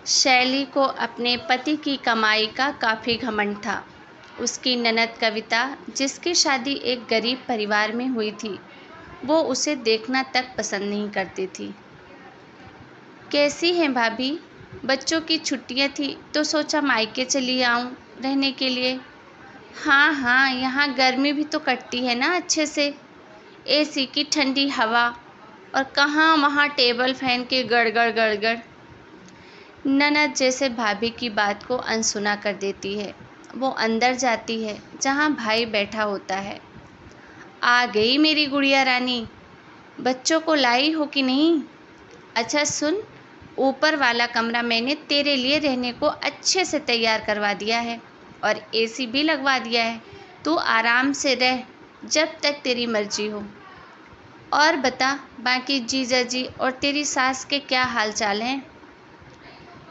शैली को अपने पति की कमाई का काफ़ी घमंड था। उसकी ननद कविता, जिसकी शादी एक गरीब परिवार में हुई थी, वो उसे देखना तक पसंद नहीं करती थी। कैसी हैं भाभी? बच्चों की छुट्टियां थी तो सोचा मायके चली आऊं रहने के लिए। हाँ हाँ, यहाँ गर्मी भी तो कटती है ना अच्छे से। एसी की ठंडी हवा और कहाँ वहाँ टेबल फैन के गड़गड़ गड़गड़। ननद जैसे भाभी की बात को अनसुना कर देती है। वो अंदर जाती है जहाँ भाई बैठा होता है। आ गई मेरी गुड़िया रानी, बच्चों को लाई हो कि नहीं? अच्छा सुन, ऊपर वाला कमरा मैंने तेरे लिए रहने को अच्छे से तैयार करवा दिया है और एसी भी लगवा दिया है। तू आराम से रह जब तक तेरी मर्जी हो। और बता, बाकी जीजा जी और तेरी सास के क्या हाल चाल हैं?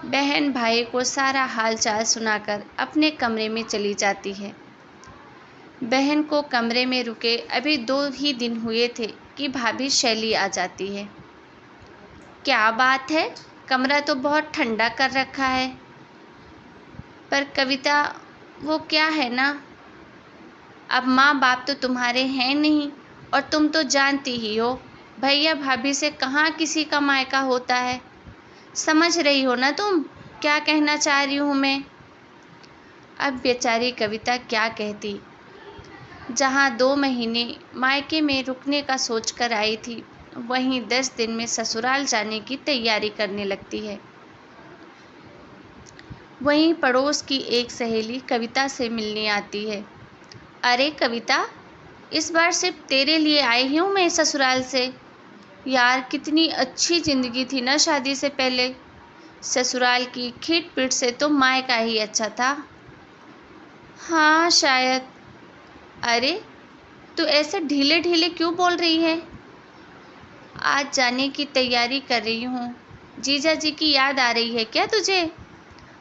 बहन भाई को सारा हाल चाल सुनाकर अपने कमरे में चली जाती है। बहन को कमरे में रुके अभी 2 ही दिन हुए थे कि भाभी शैली आ जाती है। क्या बात है, कमरा तो बहुत ठंडा कर रखा है। पर कविता, वो क्या है ना, अब माँ बाप तो तुम्हारे हैं नहीं और तुम तो जानती ही हो भैया भाभी से कहाँ किसी का मायका होता है। समझ रही हो ना तुम क्या कहना चाह रही हूँ मैं? अब बेचारी कविता क्या कहती। जहाँ 2 महीने मायके में रुकने का सोचकर आई थी, वहीं 10 दिन में ससुराल जाने की तैयारी करने लगती है। वहीं पड़ोस की एक सहेली कविता से मिलने आती है। अरे कविता, इस बार सिर्फ तेरे लिए आई हूँ मैं ससुराल से। यार कितनी अच्छी ज़िंदगी थी ना शादी से पहले। ससुराल की खीट पीट से तो मायका ही अच्छा था। हाँ शायद। अरे तू ऐसे ढीले ढीले क्यों बोल रही है? आज जाने की तैयारी कर रही हूँ। जीजा जी की याद आ रही है क्या तुझे?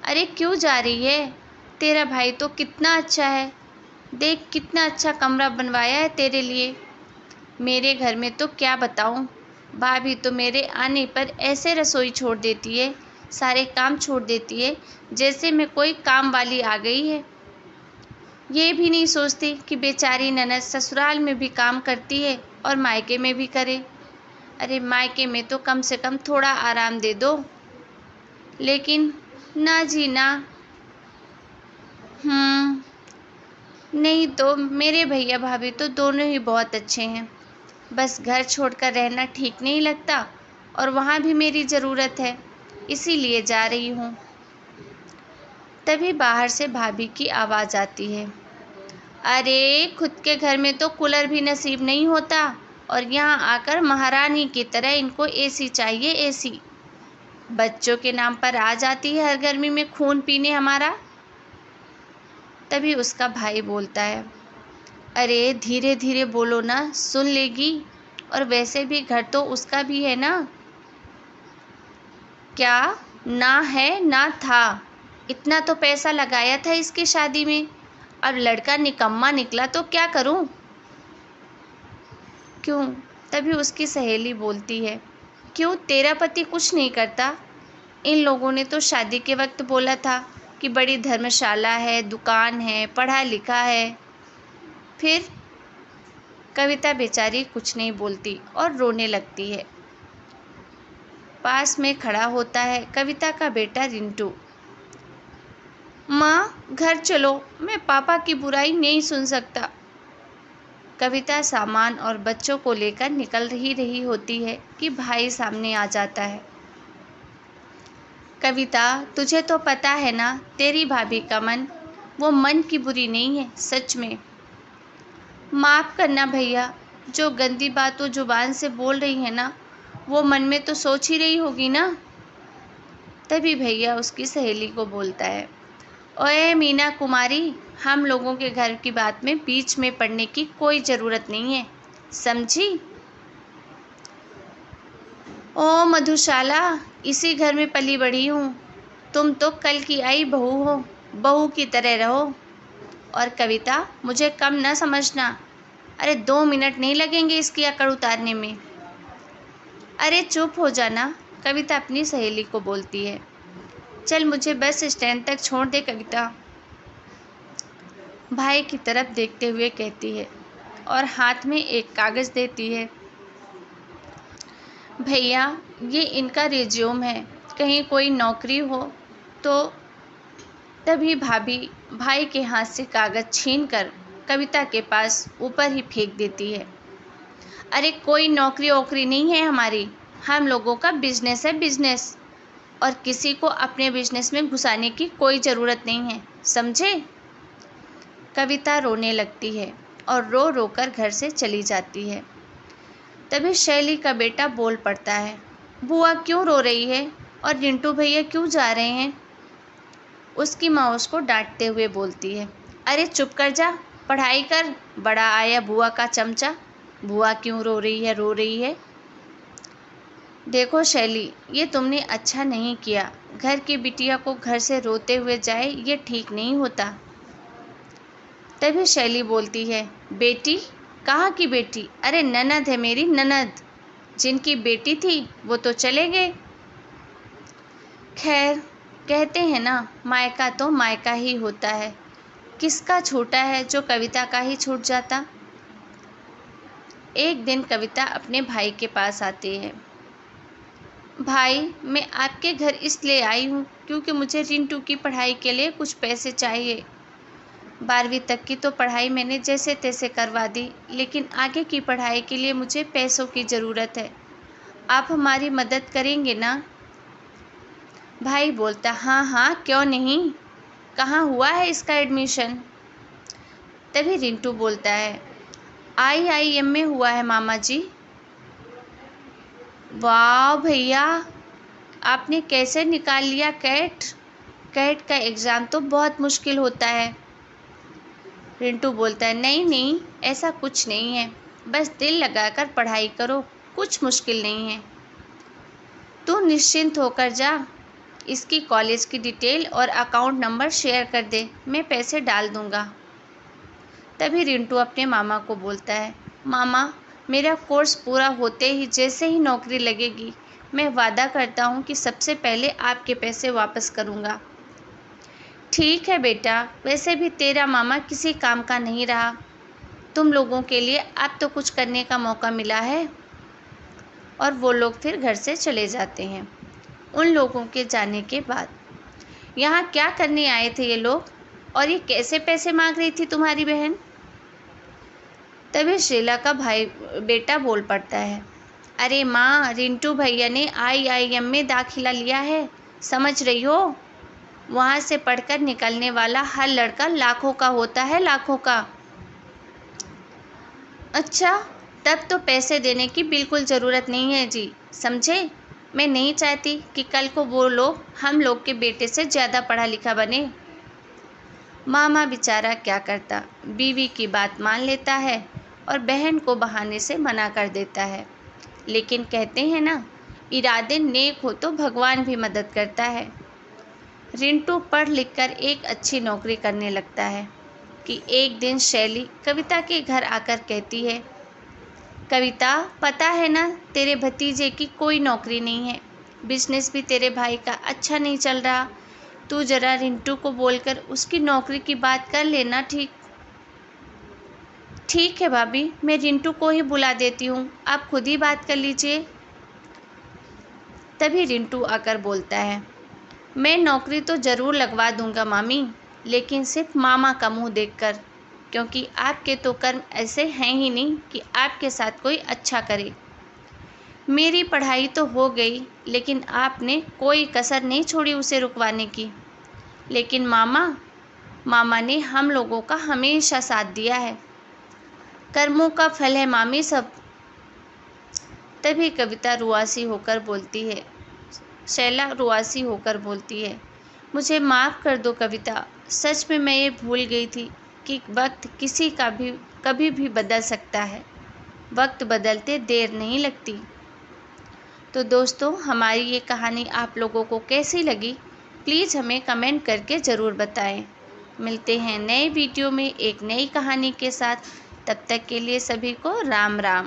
अरे क्यों जा रही है? तेरा भाई तो कितना अच्छा है। देख कितना अच्छा कमरा बनवाया है तेरे लिए। मेरे घर में तो क्या बताऊँ, भाभी तो मेरे आने पर ऐसे रसोई छोड़ देती है, सारे काम छोड़ देती है जैसे मैं कोई काम वाली आ गई है। ये भी नहीं सोचती कि बेचारी ननद ससुराल में भी काम करती है और मायके में भी करे। अरे मायके में तो कम से कम थोड़ा आराम दे दो। लेकिन ना जी ना। नहीं तो मेरे भैया भाभी तो दोनों ही बहुत अच्छे हैं। बस घर छोड़कर रहना ठीक नहीं लगता और वहाँ भी मेरी ज़रूरत है, इसीलिए जा रही हूँ। तभी बाहर से भाभी की आवाज़ आती है। अरे खुद के घर में तो कूलर भी नसीब नहीं होता और यहाँ आकर महारानी की तरह इनको एसी चाहिए, एसी। बच्चों के नाम पर आ जाती है हर गर्मी में खून पीने हमारा। तभी उसका भाई बोलता है, अरे धीरे धीरे बोलो ना, सुन लेगी। और वैसे भी घर तो उसका भी है ना। क्या ना है ना था? इतना तो पैसा लगाया था इसकी शादी में, अब लड़का निकम्मा निकला तो क्या करूं? क्यों? तभी उसकी सहेली बोलती है, क्यों तेरा पति कुछ नहीं करता? इन लोगों ने तो शादी के वक्त बोला था कि बड़ी धर्मशाला है, दुकान है, पढ़ा लिखा है। फिर कविता बेचारी कुछ नहीं बोलती और रोने लगती है। पास में खड़ा होता है कविता का बेटा रिंटू। माँ घर चलो, मैं पापा की बुराई नहीं सुन सकता। कविता सामान और बच्चों को लेकर निकल रही होती है कि भाई सामने आ जाता है। कविता, तुझे तो पता है ना तेरी भाभी का मन, वो मन की बुरी नहीं है सच में। माफ़ करना भैया, जो गंदी बात वो जुबान से बोल रही है ना, वो मन में तो सोच ही रही होगी ना। तभी भैया उसकी सहेली को बोलता है, ओए मीना कुमारी, हम लोगों के घर की बात में बीच में पड़ने की कोई ज़रूरत नहीं है, समझी? ओ मधुशाला, इसी घर में पली बड़ी हूँ। तुम तो कल की आई बहू हो, बहू की तरह रहो। और कविता, मुझे कम न समझना। अरे 2 मिनट नहीं लगेंगे इसकी अकड़ उतारने में। अरे चुप हो जाना, कविता अपनी सहेली को बोलती है। चल मुझे बस स्टैंड तक छोड़ दे कविता, भाई की तरफ देखते हुए कहती है और हाथ में एक कागज़ देती है। भैया ये इनका रिज्यूम है, कहीं कोई नौकरी हो तो। तभी भाभी भाई के हाथ से कागज़ छीनकर कविता के पास ऊपर ही फेंक देती है। अरे कोई नौकरी वोकरी नहीं है हमारी, हम लोगों का बिजनेस है बिजनेस, और किसी को अपने बिजनेस में घुसाने की कोई ज़रूरत नहीं है, समझे। कविता रोने लगती है और रो रो कर घर से चली जाती है। तभी शैली का बेटा बोल पड़ता है, बुआ क्यों रो रही है और रिंटू भैया क्यों जा रहे हैं। उसकी माँ उसको डांटते हुए बोलती है, अरे चुप कर जा, पढ़ाई कर, बड़ा आया बुआ का चमचा, बुआ क्यों रो रही है। देखो शैली, ये तुमने अच्छा नहीं किया, घर की बिटिया को घर से रोते हुए जाए ये ठीक नहीं होता। तभी शैली बोलती है, बेटी, कहाँ की बेटी, अरे ननद है मेरी ननद, जिनकी बेटी थी वो तो चले गए। खैर कहते हैं ना, मायका तो मायका ही होता है, किसका छूटा है जो कविता का ही छूट जाता। एक दिन कविता अपने भाई के पास आती है। भाई मैं आपके घर इसलिए आई हूँ क्योंकि मुझे रिंटू की पढ़ाई के लिए कुछ पैसे चाहिए। 12वीं तक की तो पढ़ाई मैंने जैसे तैसे करवा दी, लेकिन आगे की पढ़ाई के लिए मुझे पैसों की ज़रूरत है, आप हमारी मदद करेंगे ना। भाई बोलता, हाँ हाँ क्यों नहीं, कहाँ हुआ है इसका एडमिशन। तभी रिंटू बोलता है, IIM में हुआ है मामा जी। वाह भैया, आपने कैसे निकाल लिया कैट, कैट का एग्ज़ाम तो बहुत मुश्किल होता है। रिंटू बोलता है, नहीं नहीं ऐसा कुछ नहीं है, बस दिल लगाकर पढ़ाई करो, कुछ मुश्किल नहीं है। तू निश्चिंत होकर जा, इसकी कॉलेज की डिटेल और अकाउंट नंबर शेयर कर दे, मैं पैसे डाल दूँगा। तभी रिंटू अपने मामा को बोलता है, मामा मेरा कोर्स पूरा होते ही जैसे ही नौकरी लगेगी, मैं वादा करता हूँ कि सबसे पहले आपके पैसे वापस करूँगा। ठीक है बेटा, वैसे भी तेरा मामा किसी काम का नहीं रहा, तुम लोगों के लिए अब तो कुछ करने का मौका मिला है। और वो लोग फिर घर से चले जाते हैं। उन लोगों के जाने के बाद, यहाँ क्या करने आए थे ये लोग, और ये कैसे पैसे मांग रही थी तुम्हारी बहन। तभी शीला का बेटा बोल पड़ता है, अरे माँ, रिंटू भैया ने IIM में दाखिला लिया है, समझ रही हो, वहाँ से पढ़कर निकलने वाला हर लड़का लाखों का होता है, लाखों का। अच्छा, तब तो पैसे देने की बिल्कुल ज़रूरत नहीं है जी, समझे। मैं नहीं चाहती कि कल को वो लोग हम लोग के बेटे से ज़्यादा पढ़ा लिखा बने। मामा बेचारा क्या करता, बीवी की बात मान लेता है और बहन को बहाने से मना कर देता है। लेकिन कहते हैं ना, इरादे नेक हो तो भगवान भी मदद करता है। रिंटू पढ़ लिख कर एक अच्छी नौकरी करने लगता है कि एक दिन शैली कविता के घर आकर कहती है, कविता, पता है ना तेरे भतीजे की कोई नौकरी नहीं है, बिजनेस भी तेरे भाई का अच्छा नहीं चल रहा, तू जरा रिंटू को बोलकर उसकी नौकरी की बात कर लेना। ठीक है भाभी, मैं रिंटू को ही बुला देती हूँ, आप खुद ही बात कर लीजिए। तभी रिंटू आकर बोलता है, मैं नौकरी तो ज़रूर लगवा दूँगा मामी, लेकिन सिर्फ मामा का मुँह देखकर, क्योंकि आपके तो कर्म ऐसे हैं ही नहीं कि आपके साथ कोई अच्छा करे। मेरी पढ़ाई तो हो गई, लेकिन आपने कोई कसर नहीं छोड़ी उसे रुकवाने की। लेकिन मामा ने हम लोगों का हमेशा साथ दिया है, कर्मों का फल है मामी सब। तभी कविता रुआसी होकर बोलती है, शैला रुआसी होकर बोलती है, मुझे माफ़ कर दो कविता, सच में मैं ये भूल गई थी कि वक्त किसी का भी कभी भी बदल सकता है, वक्त बदलते देर नहीं लगती। तो दोस्तों, हमारी ये कहानी आप लोगों को कैसी लगी, प्लीज़ हमें कमेंट करके ज़रूर बताएं। मिलते हैं नए वीडियो में एक नई कहानी के साथ, तब तक के लिए सभी को राम राम।